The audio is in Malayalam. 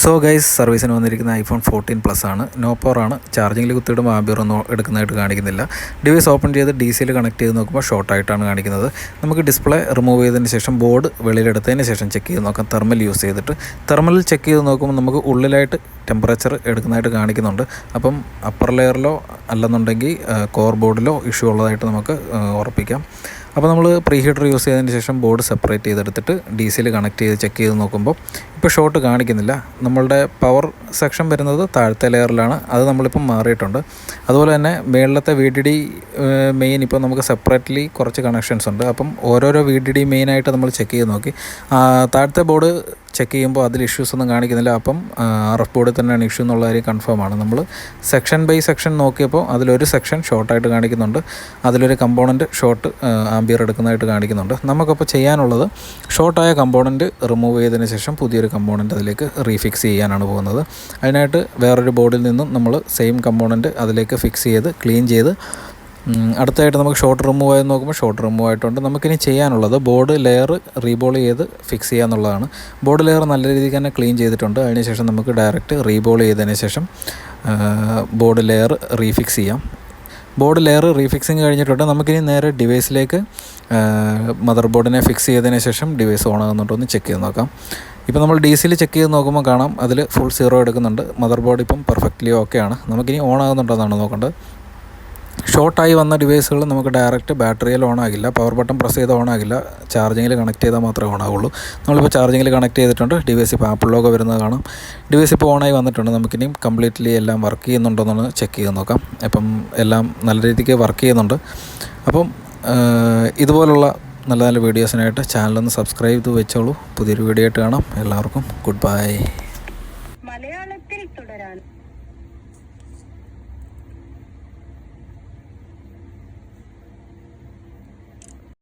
സോ ഗൈസ്, സർവീസിന് വന്നിരിക്കുന്ന ഐഫോൺ 14 പ്ലസ് ആണ്. നോ പവർ ആണ്. ചാർജിങ്ങിൽ കുത്തിയിടുമ്പോൾ ആംബിയർ ഒന്നും എടുക്കുന്നതായിട്ട് കാണിക്കുന്നില്ല. ഡിവൈസ് ഓപ്പൺ ചെയ്ത് DC കണക്ട് ചെയ്ത് നോക്കുമ്പോൾ ഷോർട്ടായിട്ടാണ് കാണിക്കുന്നത്. നമുക്ക് ഡിസ്പ്ലേ റിമൂവ് ചെയ്തതിന് ശേഷം ബോർഡ് വെളിയിലെടുത്തതിന് ശേഷം ചെക്ക് ചെയ്ത് നോക്കാം. തെർമൽ യൂസ് ചെയ്തിട്ട് തെർമലിൽ ചെക്ക് ചെയ്ത് നോക്കുമ്പോൾ നമുക്ക് ഉള്ളിലായിട്ട് ടെമ്പറേച്ചർ എടുക്കുന്നതായിട്ട് കാണിക്കുന്നുണ്ട്. അപ്പം അപ്പർ ലെയറിലോ അല്ലെന്നുണ്ടെങ്കിൽ കോർ ബോർഡിലോ ഇഷ്യൂ ഉള്ളതായിട്ട് നമുക്ക് ഉറപ്പിക്കാം. അപ്പോൾ നമ്മൾ പ്രീ ഹീറ്റർ യൂസ് ചെയ്തതിന് ശേഷം ബോർഡ് സെപ്പറേറ്റ് ചെയ്തെടുത്തിട്ട് DC കണക്ട് ചെയ്ത് ചെക്ക് ചെയ്ത് നോക്കുമ്പോൾ ഇപ്പോൾ ഷോർട്ട് കാണിക്കുന്നില്ല. നമ്മളുടെ പവർ സെക്ഷൻ വരുന്നത് താഴത്തെ ലെയറിലാണ്. അത് നമ്മളിപ്പം മാറിയിട്ടുണ്ട്. അതുപോലെ തന്നെ മേളിലത്തെ VDD മെയിൻ ഇപ്പോൾ നമുക്ക് സെപ്പറേറ്റ്ലി കുറച്ച് കണക്ഷൻസ് ഉണ്ട്. അപ്പം ഓരോരോ VDD മെയിനായിട്ട് നമ്മൾ ചെക്ക് ചെയ്ത് നോക്കി. താഴത്തെ ബോർഡ് ചെക്ക് ചെയ്യുമ്പോൾ അതിൽ ഇഷ്യൂസ് ഒന്നും കാണിക്കുന്നില്ല. അപ്പം RF ബോർഡിൽ തന്നെയാണ് ഇഷ്യൂ എന്നുള്ള കാര്യം കൺഫേമാണ്. നമ്മൾ സെക്ഷൻ ബൈ സെക്ഷൻ നോക്കിയപ്പോൾ അതിലൊരു സെക്ഷൻ ഷോർട്ടായിട്ട് കാണിക്കുന്നുണ്ട്. അതിലൊരു കമ്പോണൻറ്റ് ഷോർട്ട് ആംബിയർ എടുക്കുന്നതായിട്ട് കാണിക്കുന്നുണ്ട്. നമുക്കപ്പോൾ ചെയ്യാനുള്ളത് ഷോർട്ടായ കമ്പോണൻറ്റ് റിമൂവ് ചെയ്തതിന് ശേഷം പുതിയൊരു കമ്പോണൻറ്റ് അതിലേക്ക് റീഫിക്സ് ചെയ്യാനാണ് പോകുന്നത്. അതിനായിട്ട് വേറൊരു ബോർഡിൽ നിന്നും നമ്മൾ സെയിം കമ്പോണൻറ്റ് അതിലേക്ക് ഫിക്സ് ചെയ്ത് ക്ലീൻ ചെയ്ത് അടുത്തായിട്ട് നമുക്ക് ഷോർട്ട് റിമൂവ് ആയി നോക്കുമ്പോൾ ഷോർട്ട് റിമൂവ് ആയിട്ടുണ്ട്. നമുക്കിനി ചെയ്യാനുള്ളത് ബോർഡ് ലെയർ റീബോൾ ചെയ്ത് ഫിക്സ് ചെയ്യുക എന്നുള്ളതാണ്. ബോർഡ് ലെയർ നല്ല രീതിക്ക് തന്നെ ക്ലീൻ ചെയ്തിട്ടുണ്ട്. അതിനുശേഷം നമുക്ക് ഡയറക്റ്റ് റീബോൾ ചെയ്തതിന് ശേഷം ബോർഡ് ലെയർ റീഫിക്സ് ചെയ്യാം. ബോർഡ് ലെയർ റീഫിക്സിങ് കഴിഞ്ഞിട്ടുണ്ട്. നമുക്കിനി നേരെ ഡിവൈസിലേക്ക് മദർ ബോർഡിനെ ഫിക്സ് ചെയ്തതിന് ശേഷം ഡിവൈസ് ഓൺ ആകുന്നുണ്ടോ എന്ന് ചെക്ക് ചെയ്ത് നോക്കാം. ഇപ്പോൾ നമ്മൾ DC ചെക്ക് ചെയ്ത് നോക്കുമ്പോൾ കാണാം അതിൽ ഫുൾ 0 എടുക്കുന്നുണ്ട്. മദർ ബോർഡ് ഇപ്പം പെർഫെക്റ്റ്ലി ഓക്കെയാണ്. നമുക്കിനി ഓൺ ആകുന്നുണ്ടോ എന്നാണ് നോക്കേണ്ടത്. ഷോർട്ടായി വന്ന ഡിവൈസുകൾ നമുക്ക് ഡയറക്റ്റ് ബാറ്ററിയിൽ ഓൺ ആകില്ല. പവർ ബട്ടൺ പ്രസ് ചെയ്ത് ഓൺ ആകില്ല. ചാർജിങ്ങിൽ കണക്ട് ചെയ്താൽ മാത്രമേ ഓൺ ആകുള്ളൂ. നമ്മളിപ്പോൾ ചാർജിങ്ങിൽ കണക്ട് ചെയ്തിട്ടുണ്ട്. ഡിവൈസ് ഇപ്പോൾ ആപ്പിൾ ലോഗോ വരുന്നത് കാണാം. ഡിവൈസ് ഇപ്പോൾ ഓണായി വന്നിട്ടുണ്ട്. നമുക്കിനിയും കംപ്ലീറ്റ്ലി എല്ലാം വർക്ക് ചെയ്യുന്നുണ്ടോയെന്ന് ചെക്ക് ചെയ്ത് നോക്കാം. അപ്പം എല്ലാം നല്ല രീതിക്ക് വർക്ക് ചെയ്യുന്നുണ്ട്. അപ്പം ഇതുപോലുള്ള നല്ല നല്ല വീഡിയോസിനായിട്ട് ചാനലൊന്ന് സബ്സ്ക്രൈബ് ചെയ്ത് വെച്ചോളൂ. പുതിയൊരു വീഡിയോ ആയിട്ട് കാണാം. എല്ലാവർക്കും ഗുഡ് ബൈ. മലയാളത്തിൽ തുടരാൻ